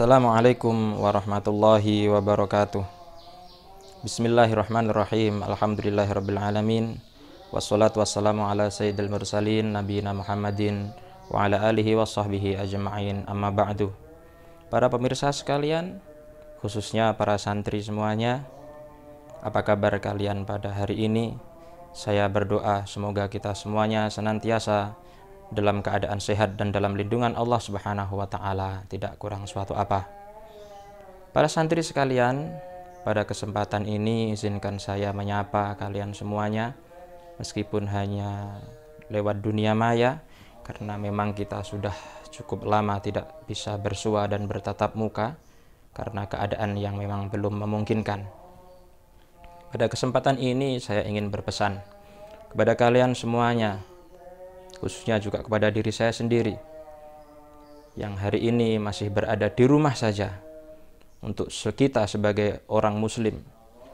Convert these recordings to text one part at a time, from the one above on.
Assalamualaikum warahmatullahi wabarakatuh. Bismillahirrahmanirrahim. Alhamdulillahirrabbilalamin. Wassalatu wassalamu ala sayyidil mursalin nabiyina Muhammadin wa ala alihi wa sahbihi ajma'in, amma ba'du. Para pemirsa sekalian, khususnya para santri semuanya, apa kabar kalian pada hari ini? Saya berdoa semoga kita semuanya senantiasa dalam keadaan sehat dan dalam lindungan Allah Subhanahu wa Ta'ala, tidak kurang suatu apa. Para santri sekalian, pada kesempatan ini izinkan saya menyapa kalian semuanya, meskipun hanya lewat dunia maya, karena memang kita sudah cukup lama tidak bisa bersua dan bertatap muka karena keadaan yang memang belum memungkinkan. Pada kesempatan ini saya ingin berpesan kepada kalian semuanya, khususnya juga kepada diri saya sendiri yang hari ini masih berada di rumah saja. Untuk kita sebagai orang muslim,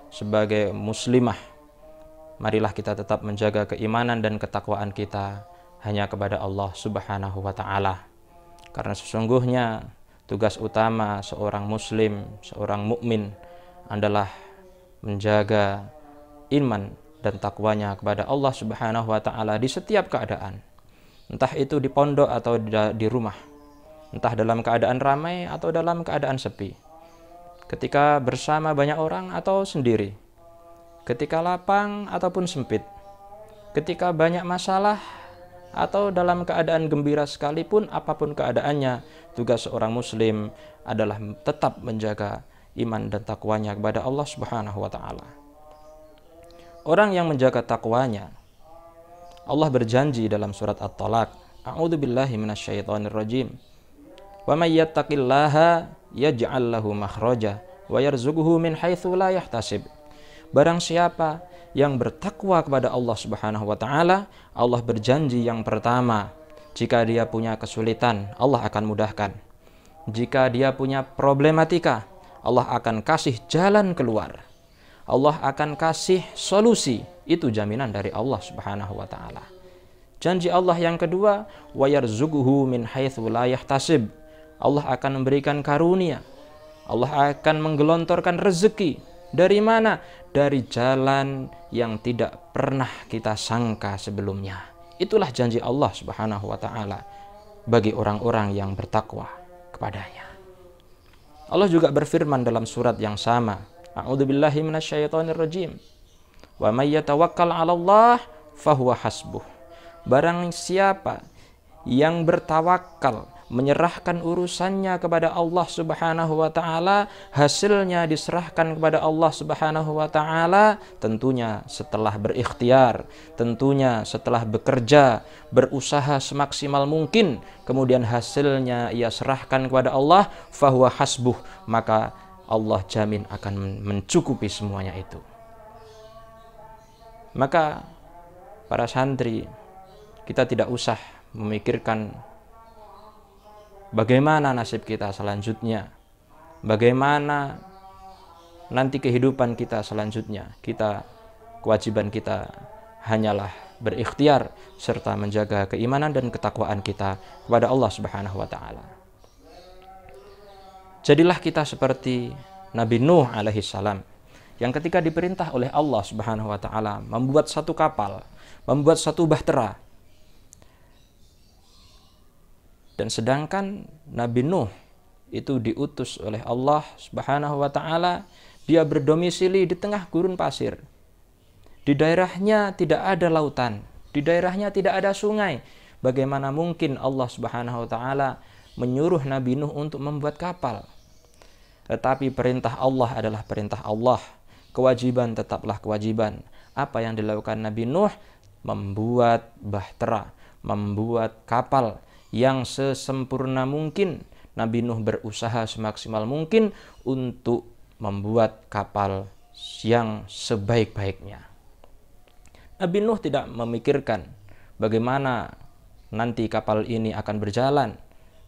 sebagai muslimah, marilah kita tetap menjaga keimanan dan ketakwaan kita hanya kepada Allah Subhanahu wa Ta'ala. Karena sesungguhnya tugas utama seorang muslim, seorang mukmin adalah menjaga iman dan takwanya kepada Allah Subhanahu wa Ta'ala di setiap keadaan. Entah itu di pondok atau di rumah, entah dalam keadaan ramai atau dalam keadaan sepi, ketika bersama banyak orang atau sendiri, ketika lapang ataupun sempit, ketika banyak masalah atau dalam keadaan gembira sekalipun, apapun keadaannya, tugas seorang muslim adalah tetap menjaga iman dan takwanya kepada Allah Subhanahu wa Ta'ala. Orang yang menjaga takwanya, Allah berjanji dalam surat At-Talaq, A'udzu billahi minasyaitonir rajim. Wa may yattaqillaha yaj'al lahu makhraja wa yarzuqhu min haitsu la yahtasib. Barang siapa yang bertakwa kepada Allah Subhanahu wa Ta'ala, Allah berjanji yang pertama, jika dia punya kesulitan, Allah akan mudahkan. Jika dia punya problematika, Allah akan kasih jalan keluar. Allah akan kasih solusi. Itu jaminan dari Allah Subhanahu wa Ta'ala. Janji Allah yang kedua, wa yarzuqhu min haitsu la yahtasib. Allah akan memberikan karunia. Allah akan menggelontorkan rezeki. Dari mana? Dari jalan yang tidak pernah kita sangka sebelumnya. Itulah janji Allah Subhanahu wa Ta'ala bagi orang-orang yang bertakwa kepadanya. Allah juga berfirman dalam surat yang sama, A'udzu billahi minasyaitonir rajim. Wa may yatawakkal 'alallah fahuwa hasbuh. Barang siapa yang bertawakal, menyerahkan urusannya kepada Allah Subhanahu wa Ta'ala, hasilnya diserahkan kepada Allah Subhanahu wa Ta'ala, tentunya setelah berikhtiar, tentunya setelah bekerja, berusaha semaksimal mungkin, kemudian hasilnya ia serahkan kepada Allah, fahuwa hasbuh, maka Allah jamin akan mencukupi semuanya itu. Maka para santri, kita tidak usah memikirkan bagaimana nasib kita selanjutnya, bagaimana nanti kehidupan kita selanjutnya. Kewajiban kita hanyalah berikhtiar serta menjaga keimanan dan ketakwaan kita kepada Allah Subhanahu wa Ta'ala. Jadilah kita seperti Nabi Nuh alaihi salam, yang ketika diperintah oleh Allah Subhanahu wa Ta'ala membuat satu kapal, membuat satu bahtera. Dan sedangkan Nabi Nuh itu diutus oleh Allah Subhanahu wa Ta'ala, dia berdomisili di tengah gurun pasir. Di daerahnya tidak ada lautan, di daerahnya tidak ada sungai. Bagaimana mungkin Allah Subhanahu wa Ta'ala menyuruh Nabi Nuh untuk membuat kapal? Tetapi perintah Allah adalah perintah Allah. Kewajiban tetaplah kewajiban. Apa yang dilakukan Nabi Nuh? Membuat bahtera, membuat kapal yang sesempurna mungkin. Nabi Nuh berusaha semaksimal mungkin untuk membuat kapal yang sebaik-baiknya. Nabi Nuh tidak memikirkan bagaimana nanti kapal ini akan berjalan.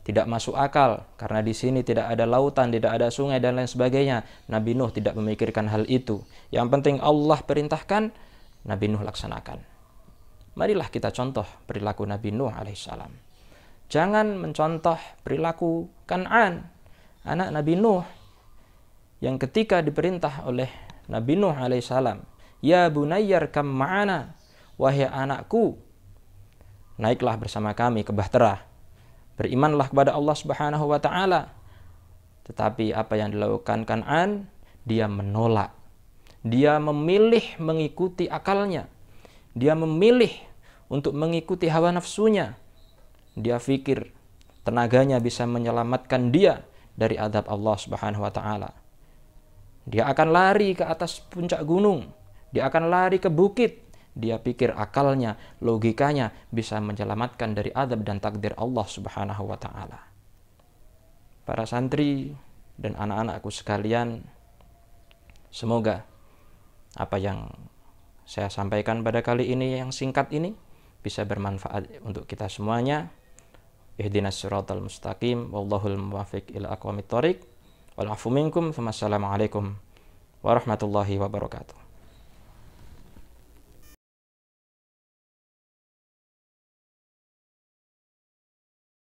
Tidak masuk akal karena di sini tidak ada lautan, tidak ada sungai dan lain sebagainya. Nabi Nuh tidak memikirkan hal itu. Yang penting Allah perintahkan, Nabi Nuh laksanakan. Marilah kita contoh perilaku Nabi Nuh alaihissalam. Jangan mencontoh perilaku Kan'an. anak Nabi Nuh, yang ketika diperintah oleh Nabi Nuh alaihissalam, ya bunayyar kam ma'ana, wahai anakku, naiklah bersama kami ke bahtera, berimanlah kepada Allah Subhanahu wa taala. Tetapi apa yang dilakukan Kan'an, dia menolak. Dia memilih mengikuti akalnya. Dia memilih untuk mengikuti hawa nafsunya. Dia pikir tenaganya bisa menyelamatkan dia dari azab Allah Subhanahu wa taala. Dia akan lari ke atas puncak gunung. Dia akan lari ke bukit. Dia pikir akalnya, logikanya bisa menyelamatkan dari azab dan takdir Allah Subhanahu wa taala. Para santri dan anak-anakku sekalian, semoga apa yang saya sampaikan pada kali ini yang singkat ini bisa bermanfaat untuk kita semuanya. Ihdinas siratal mustaqim, wallahul muwaffiq ila aqwamit thoriq. Wal afu minkum, wassalamu alaikum warahmatullahi wabarakatuh.